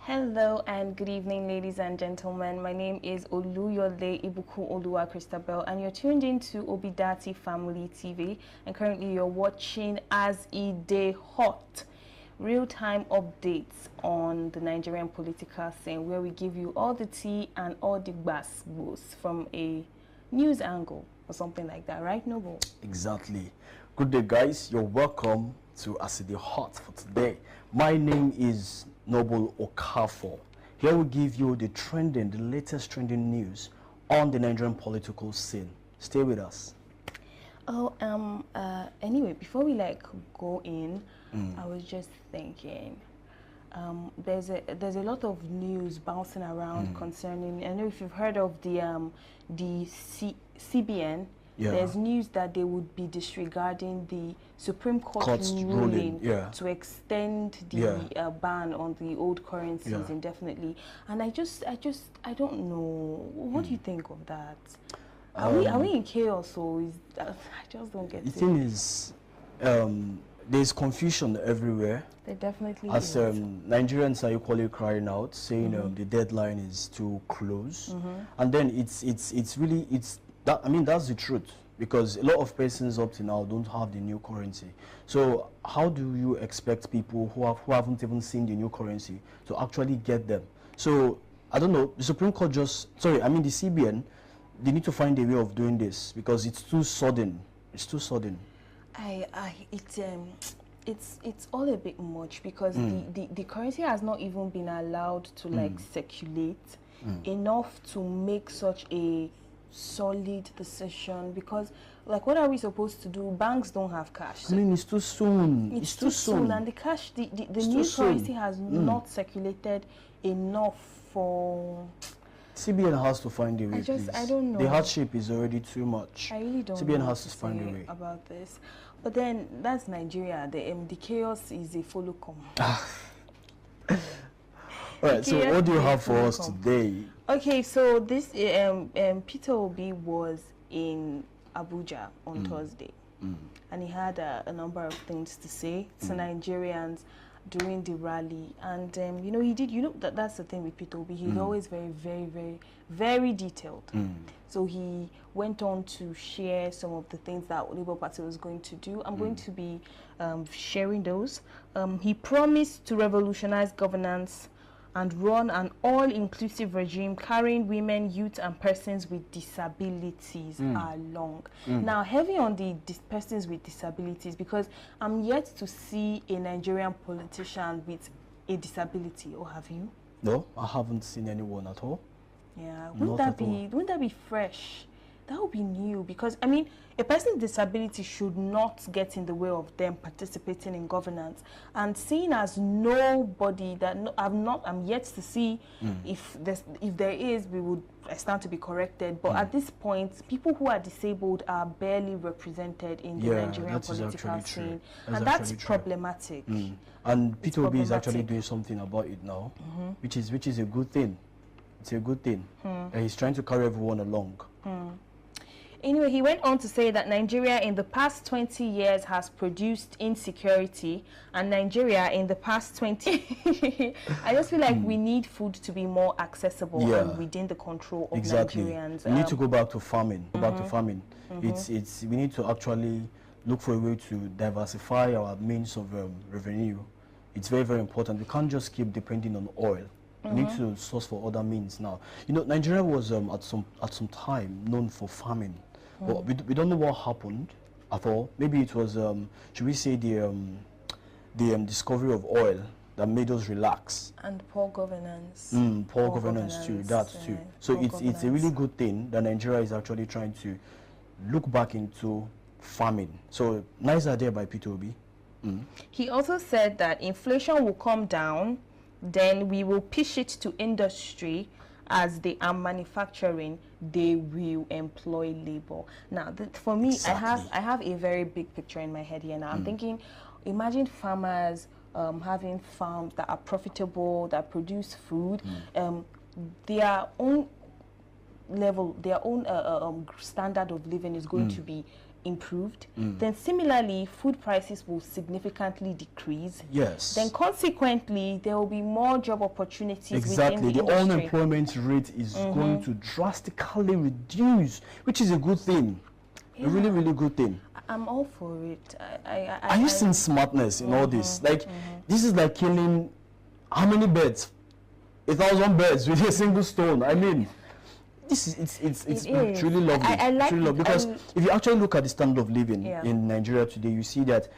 Hello and good evening, ladies and gentlemen. My name is Oluyole Ibuku Oluwa Christabel, and you're tuned into Obidati Family TV. And currently, you're watching As E Day Hot, real-time updates on the Nigerian political scene, where we give you all the tea and all the gbas from a news angle or something like that, right, Noble? Exactly. Good day, guys. You're welcome to As E Day Hot for today. My name is Noble Okafor. Here we give you the latest trending news on the Nigerian political scene. Stay with us. Anyway, before we go in, I was just thinking, there's a lot of news bouncing around concerning. I know if you've heard of the CBN. Yeah. There's news that they would be disregarding the Supreme Court's ruling to extend the ban on the old currencies indefinitely. And I don't know. What do you think of that? Are we in chaos, or I just don't get it? The thing is, there's confusion everywhere. There definitely is. Nigerians are equally crying out, saying the deadline is too close, and then that's the truth, because a lot of persons up to now don't have the new currency. So how do you expect people who haven't even seen the new currency to actually get them? So I don't know. The Supreme Court the CBN, they need to find a way of doing this, because it's too sudden. It's too sudden. It's all a bit much, because the currency has not even been allowed to circulate enough to make such a solid decision, because what are we supposed to do? Banks don't have cash. I mean, it's too soon. It's too soon, and the cash, the new currency has not circulated enough for. CBN has to find a way. I don't know. The hardship is already too much. I really don't. CBN know has to find a way about this, but then that's Nigeria. The chaos is a follow come. All right. So what do you have for us today? Okay, so this Peter Obi was in Abuja on Thursday, and he had a number of things to say to Nigerians during the rally. And that's the thing with Peter Obi. He's always very, very, very, very detailed. So he went on to share some of the things that Labour Party was going to do. I'm going to be sharing those. He promised to revolutionize governance and run an all-inclusive regime carrying women, youth, and persons with disabilities along. Now, heavy on the persons with disabilities, because I'm yet to see a Nigerian politician with a disability. Or have you? No, I haven't seen anyone at all. Yeah, wouldn't that be fresh? That would be new, because I mean, a person with disability should not get in the way of them participating in governance. And seeing as nobody I'm yet to see if there is, we would stand to be corrected. But at this point, people who are disabled are barely represented in the Nigerian political scene, and that's problematic. And Peter Obi is actually doing something about it now, which is a good thing. It's a good thing. He's trying to carry everyone along. Anyway, he went on to say that Nigeria in the past 20 years has produced insecurity, and Nigeria in the past 20 I just feel like we need food to be more accessible and within the control of Nigerians. We need to go back to farming. We need to actually look for a way to diversify our means of revenue. It's very, very important. We can't just keep depending on oil. We need to source for other means now. Nigeria was at some time known for farming. But we don't know what happened at all. Maybe it was, should we say, the discovery of oil that made us relax. And poor governance. Poor governance too, that too. So it's a really good thing that Nigeria is actually trying to look back into farming. So nice idea by Peter Obi. He also said that inflation will come down, then we will push it to industry. As they are manufacturing, they will employ labor. Now, for me, I have a very big picture in my head here now. I'm thinking, imagine farmers having farms that are profitable, that produce food. Their own level, their own standard of living is going to be improved, then similarly food prices will significantly decrease. Yes. Then consequently there will be more job opportunities Exactly. within The the industry. unemployment rate is going to drastically reduce, which is a good thing. A really, really good thing. I'm all for it. Are you seeing smartness in all this? Like, this is like killing how many birds? 1,000 birds with a single stone. I mean, this is it's truly lovely. I like truly it. lovely because if you actually look at the standard of living Yeah. in Nigeria today, you see that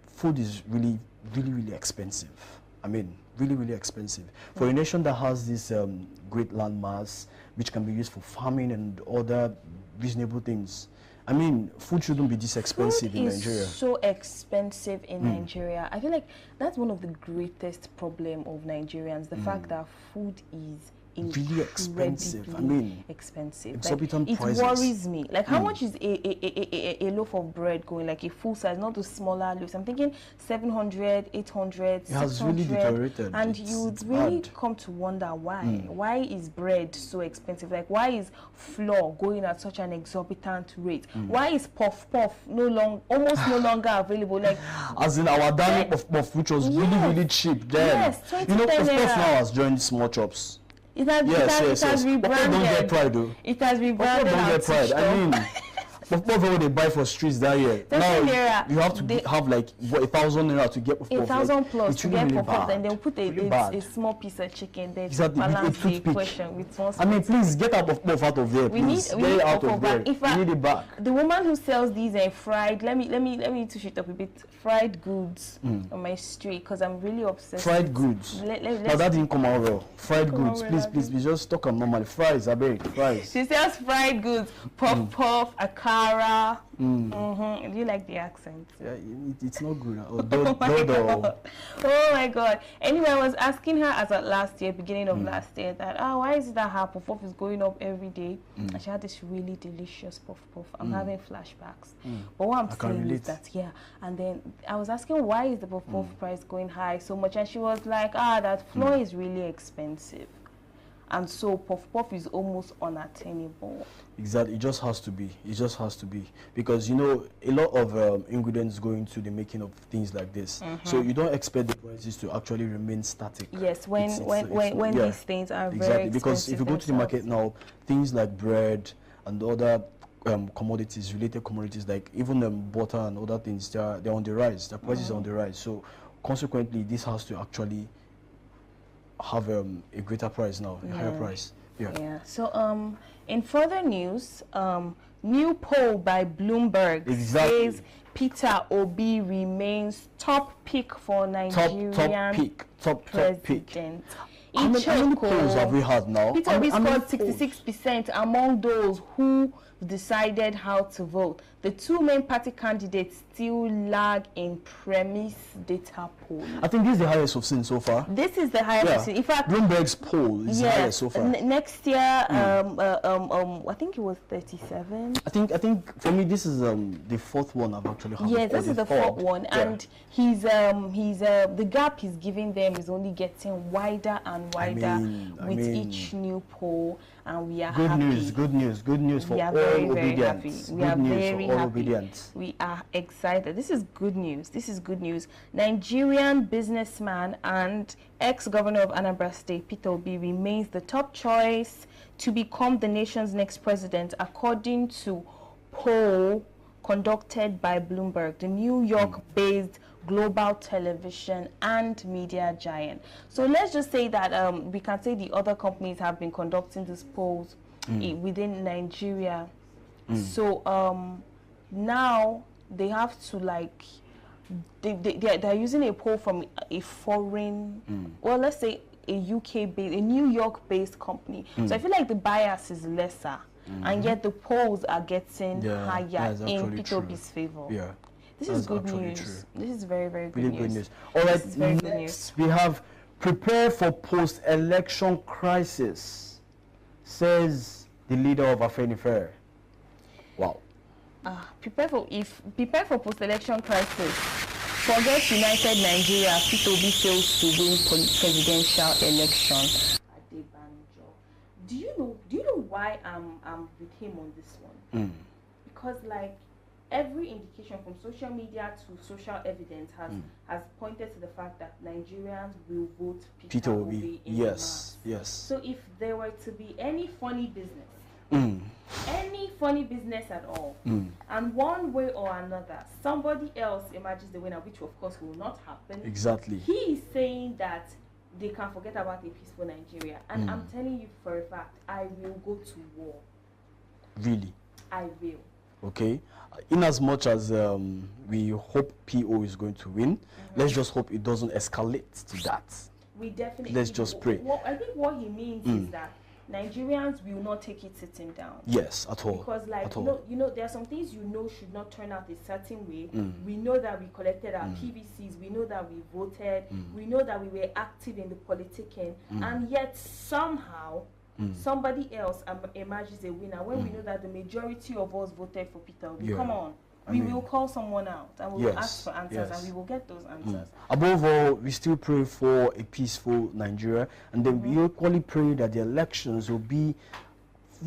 food is really, really, really expensive. I mean, really, really expensive. For a nation that has this great landmass, which can be used for farming and other reasonable things, I mean, food shouldn't be this expensive in Nigeria. So expensive in Nigeria. I feel like that's one of the greatest problem of Nigerians. The fact that food is really expensive. I mean, expensive. exorbitant Like, prices. it worries me. Like, how much is a loaf of bread going? Like a full size, not the smaller loaves. I'm thinking 700, 800, 600. It has really deteriorated. And It's you'd really bad. come to wonder why. Why is bread so expensive? Like, why is flour going at such an exorbitant rate? Why is puff almost no longer available? Like, as in our dining puff puff, which was really, really cheap then. Yes, 20 you know, puff puff naira. now has joined small shops. it has Yes. rebranded. Puff puff don't get pride though. It has Puff puff rebranded. don't and get pride. switched I up. mean, puff puff what they buy for streets that year. 20 Now naira, you have to have like 1,000 naira to get puff puff. 1,000 plus it's to really, get really puff puff, bad. and they'll put Really a bad. small piece of chicken there Exactly, to with a balance the toothpick. equation with one I mean, small please get out of puff out of there, We need- please. we Get need it out puff of there. back. If We I- need it back. The woman who sells these fried, let me touch it up a bit. Fried goods on my street, because I'm really obsessed. Fried with- goods. Let, Now that didn't come out well. Fried Come goods, out please, well, please, just talk them normally. Fries, I beg, fries. She sells fried goods, puff, akara. Do you like the accent? Yeah, it's not good. Oh, Oh my god. Anyway, I was asking her as at last year, beginning of last year, that why is it that her puff puff is going up every day? And she had this really delicious puff puff. I'm having flashbacks. But what I'm can saying is relate. that and then I was asking why is the puff puff price going high so much, and she was like, that flour is really expensive. And so puff puff is almost unattainable. Exactly, it just has to be. It just has to be because you know a lot of ingredients go into the making of things like this. So you don't expect the prices to actually remain static. Yes, when yeah, these things are very exactly because if you go to the themselves. market now, things like bread and other commodities, related commodities like even butter and other things, they're on the rise. The prices are on the rise. So consequently, this has to actually have a greater price now, a higher price. Yeah. So in further news, new poll by Bloomberg Exactly. says Peter Obi remains top pick for Nigerian top pick. president. How many polls have we had now? Peter Obi scored 66% among those who decided how to vote. The two main party candidates still lag in premise data poll. I think this is the highest we've seen so far. This is the highest. Yeah. In fact, Bloomberg's poll is the highest so far. Next year, I think it was 37. I think for me this is the fourth one I've actually had. Yes, or this is the third. fourth one, Yeah. and the gap he's giving them is only getting wider and wider with each new poll, and we are Good happy. news for We all are very, very happy. obedience. We are Good news very for all happy. obedience. We are excited. This is good news. This is good news. Nigerian businessman and ex-governor of Anambra State, Peter Obi, remains the top choice to become the nation's next president, according to poll conducted by Bloomberg, the New York-based global television and media giant. So let's just say that we can say the other companies have been conducting these polls within Nigeria. So now they have to like they're using a poll from a foreign, well, let's say a UK-based, a New York-based company. So I feel like the bias is lesser, and yet the polls are getting higher in Peter Obi's favor. Yeah. This is good news. This is very, very good Really news. good news. All right, very good next we have prepare for post-election crisis, says the leader of Afenifere. Wow. Prepare for post-election crisis. Forget United Nigeria. Peter Obi fails to win presidential election. Do you know why I'm with him on this one? Because like every indication from social media to social evidence has pointed to the fact that Nigerians will vote Peter Obi in yes, the mass. yes. So if there were to be any funny business, any funny business at all, and one way or another, somebody else emerges the winner, which of course will not happen. Exactly. He is saying that they can forget about a peaceful Nigeria. And I'm telling you for a fact, I will go to war. Really? I will. Okay. In as much as we hope PO is going to win, let's just hope it doesn't escalate to that. We definitely. Let's just pray. I think what he means is that Nigerians will not take it sitting down. Yes, at all. Because, like, at all. you know, there are some things should not turn out a certain way. We know that we collected our PVCs. We know that we voted. We know that we were active in the politicking, and yet somehow somebody else emerges a winner. When we know that the majority of us voted for Peter Obi, come on. We will call someone out and we will ask for answers and we will get those answers. Above all, we still pray for a peaceful Nigeria, and then we equally pray that the elections will be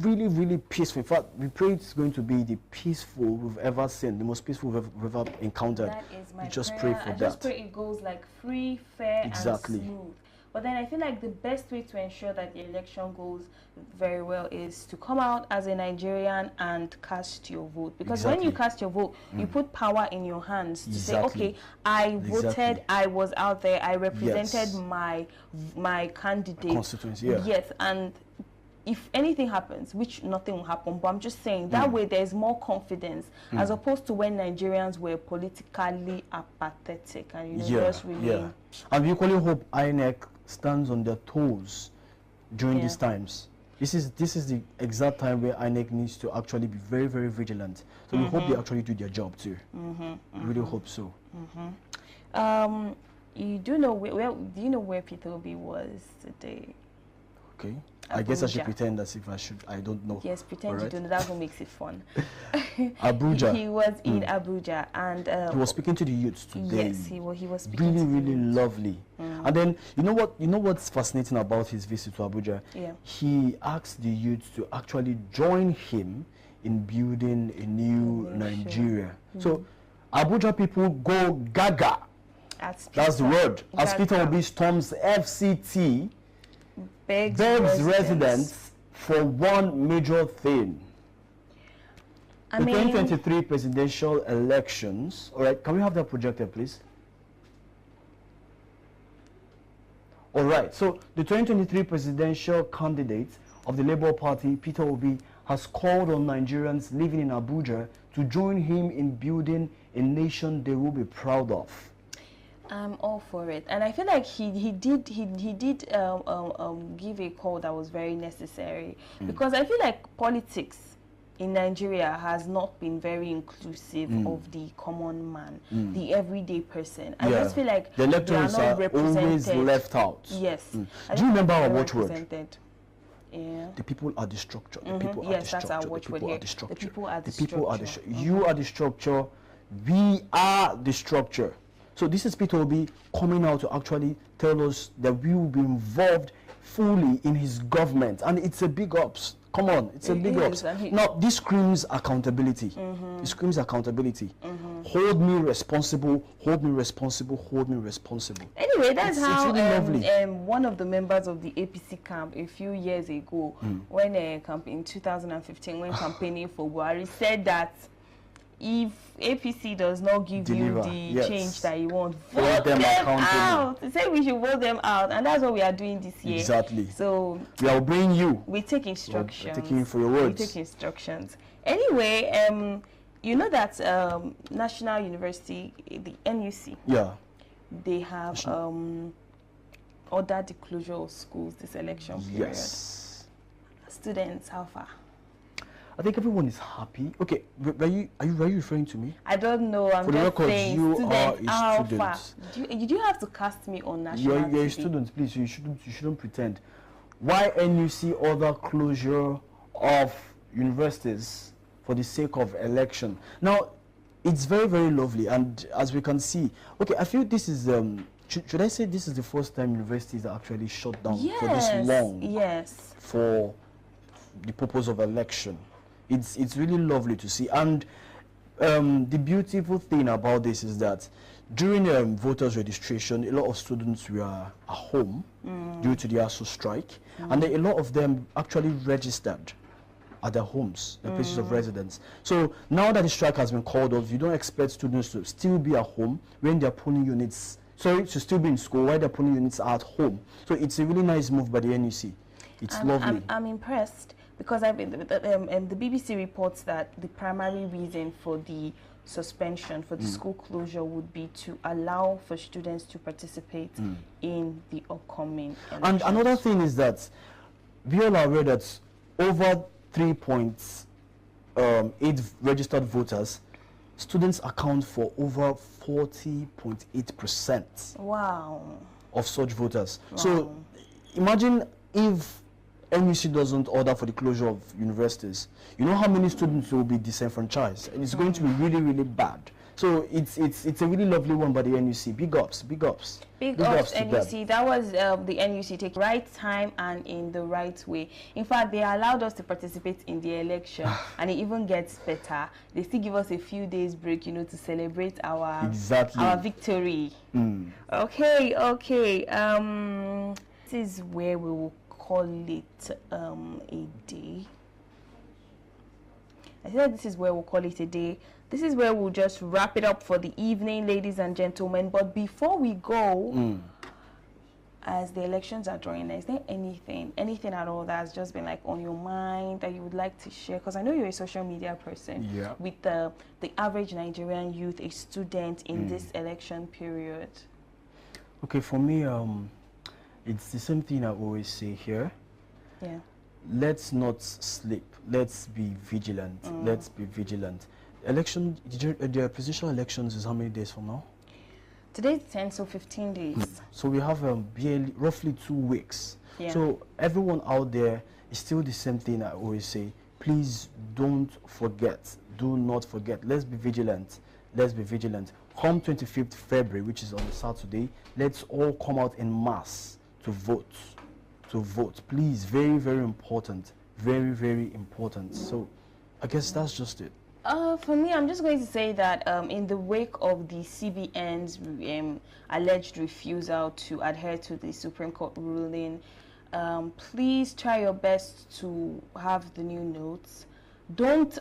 really, really peaceful. In fact, we pray it's going to be the peaceful we've ever seen, the most peaceful we've ever encountered. That is my just prayer. pray for I that. just pray it goes like free, fair, and smooth. But then I feel like the best way to ensure that the election goes very well is to come out as a Nigerian and cast your vote. Because when you cast your vote, you put power in your hands to say, okay, I voted, I was out there, I represented my candidate. Constituency, Yes, and if anything happens, which nothing will happen, but I'm just saying that way there's more confidence as opposed to when Nigerians were politically apathetic and just really. And we equally hope INEC stands on their toes during these times. This is the exact time where INEC needs to actually be very, very vigilant. So we hope they actually do their job too. We really hope so. You do know where Peter Obi was today? Okay. Abuja. I guess I should pretend as if I don't know. Yes, pretend you don't know. That's what makes it fun. Abuja. He was in Abuja, and he was speaking to the youths today. Yes, he was speaking really, to really lovely. And then you know what's fascinating about his visit to Abuja? Yeah. He asked the youths to actually join him in building a new Nigeria. So Abuja people go gaga. That's the word. As Peter Obi storms FCT, begs residents for one major thing. The 2023 presidential elections. All right, can we have that projector, please? All right, so the 2023 presidential candidate of the Labour Party, Peter Obi, has called on Nigerians living in Abuja to join him in building a nation they will be proud of. I'm all for it, and I feel like he did give a call that was very necessary, because I feel like politics in Nigeria has not been very inclusive of the common man, the everyday person. I just feel like the electors are always left out. Yes. Do you remember our watchword? Yeah. The people are the structure. The people are the structure. That's our watchword here. The people are the structure. You are the structure. We are the structure. So this is Peter Obi coming out to actually tell us that we will be involved fully in his government, and it's a big ups. Come on, it's a big ups. Now this screams accountability. It screams accountability. Hold me responsible. Hold me responsible. Hold me responsible. Anyway, that's how really one of the members of the APC camp a few years ago, when in 2015, when campaigning for Buhari, said that if APC does not give you the change that you want, vote them out. They say we should vote them out, and that's what we are doing this year. Exactly. So we are obeying you. We take instructions. We're taking for your words. We take instructions. Anyway, you know that National University, the NUC. Yeah. They have ordered the closure of schools this election period. Yes. Students, how far? I think everyone is happy. Okay, are you referring to me? I don't know. I'm For the just record, saying, you students, are a student. Did you have to cast me on national TV? You're a student, please. You shouldn't pretend. Why NUC order closure of universities for the sake of election? Now, it's very, very lovely, and as we can see, okay, I feel this is should I say this is the first time universities are actually shut down for this long? Yes. For the purpose of election. It's really lovely to see. And The beautiful thing about this is that during voters registration, a lot of students were at home due to the ASU strike, and then a lot of them actually registered at their homes, their places of residence. So now that the strike has been called off, you don't expect students to still be at home when their polling units, to still be in school while their polling units are at home. So it's a really nice move by the NUC. It's lovely. I'm impressed because I've been, the BBC reports that the primary reason for the suspension, for the school closure, would be to allow for students to participate in the upcoming elections. And another thing is that we all are aware that over 3.8 registered voters, students account for over 40.8% wow. of such voters. Wow. So imagine if NUC doesn't order for the closure of universities, you know how many students will be disenfranchised, and it's going to be really, really bad. So it's a really lovely one by the NUC. Big ups, big ups. Big ups, NUC. That was the NUC take right time and in the right way. In fact, they allowed us to participate in the election, and it even gets better. They still give us a few days break, you know, to celebrate our victory. Okay. This is where we will call it a day. I said this is where we'll call it a day. This is where we'll just wrap it up for the evening, ladies and gentlemen. But before we go, as the elections are drawing, is there anything at all that's just been like on your mind that you would like to share? Because I know you're a social media person. Yeah. With the average Nigerian youth, a student in this election period. Okay, for me, it's the same thing I always say here. Yeah. Let's not sleep. Let's be vigilant. Let's be vigilant. The presidential elections is how many days from now? Today's 10, so 15 days. So we have roughly 2 weeks. Yeah. So everyone out there, is still the same thing I always say. Please don't forget. Do not forget. Let's be vigilant. Let's be vigilant. Come 25th February, which is on Saturday, let's all come out in mass to vote. To vote. Please, very, very important. Very, very important. So I guess that's just it. For me, I'm just going to say that in the wake of the CBN's alleged refusal to adhere to the Supreme Court ruling, please try your best to have the new notes. Don't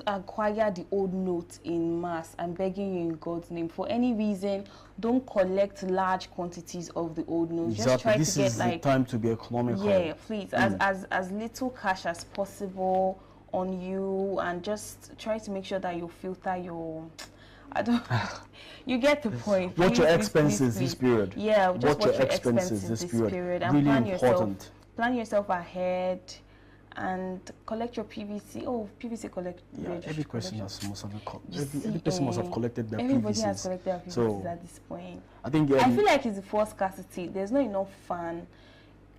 acquire the old notes in mass. I'm begging you in God's name. For any reason, don't collect large quantities of the old notes. Exactly. Just try this to get is the time to be economical. Yeah, please, as little cash as possible on you, and just try to make sure that you filter your you get the point. Watch your expenses this period. Yeah, just watch your expenses this period. And really plan yourself ahead and collect your PVC. Oh, PVC collect. Yeah, every person must have every person must have collected their everybody PVCs. has collected their PVCs so, at this point. I think I feel like it's a forced scarcity. There's not enough fun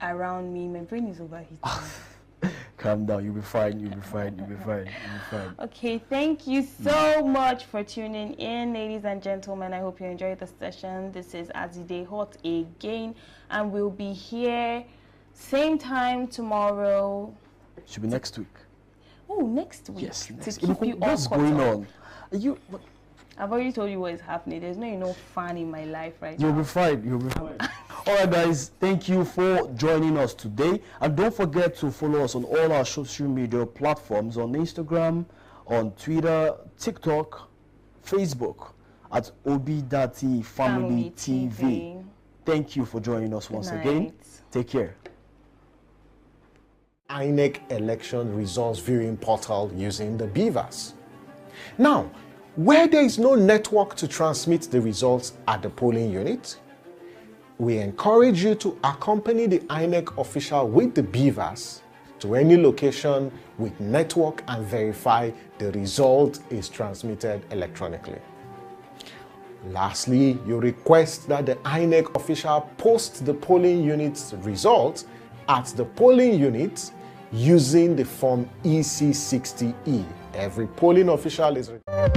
around me. My brain is overheating. Calm down, you'll be fine, you'll be fine, you'll be fine, you'll be fine. Okay, thank you so much for tuning in, ladies and gentlemen. I hope you enjoyed the session. This is Azide Hot again, and we'll be here same time tomorrow. Should be next week. Oh, next week. Yes, next week. What's going on? I've already told you what is happening. There's no enough fun in my life right now. You'll be fine, you'll be fine. Alright guys, thank you for joining us today, and don't forget to follow us on all our social media platforms, on Instagram, on Twitter, TikTok, Facebook at Obidati Family TV. Thank you for joining us once again. Take care. INEC election results viewing portal using the BVAS. Now, where there is no network to transmit the results at the polling unit, we encourage you to accompany the INEC official with the BVAS to any location with network and verify the result is transmitted electronically. Lastly, you request that the INEC official post the polling unit's results at the polling unit using the form EC60E. Every polling official is required.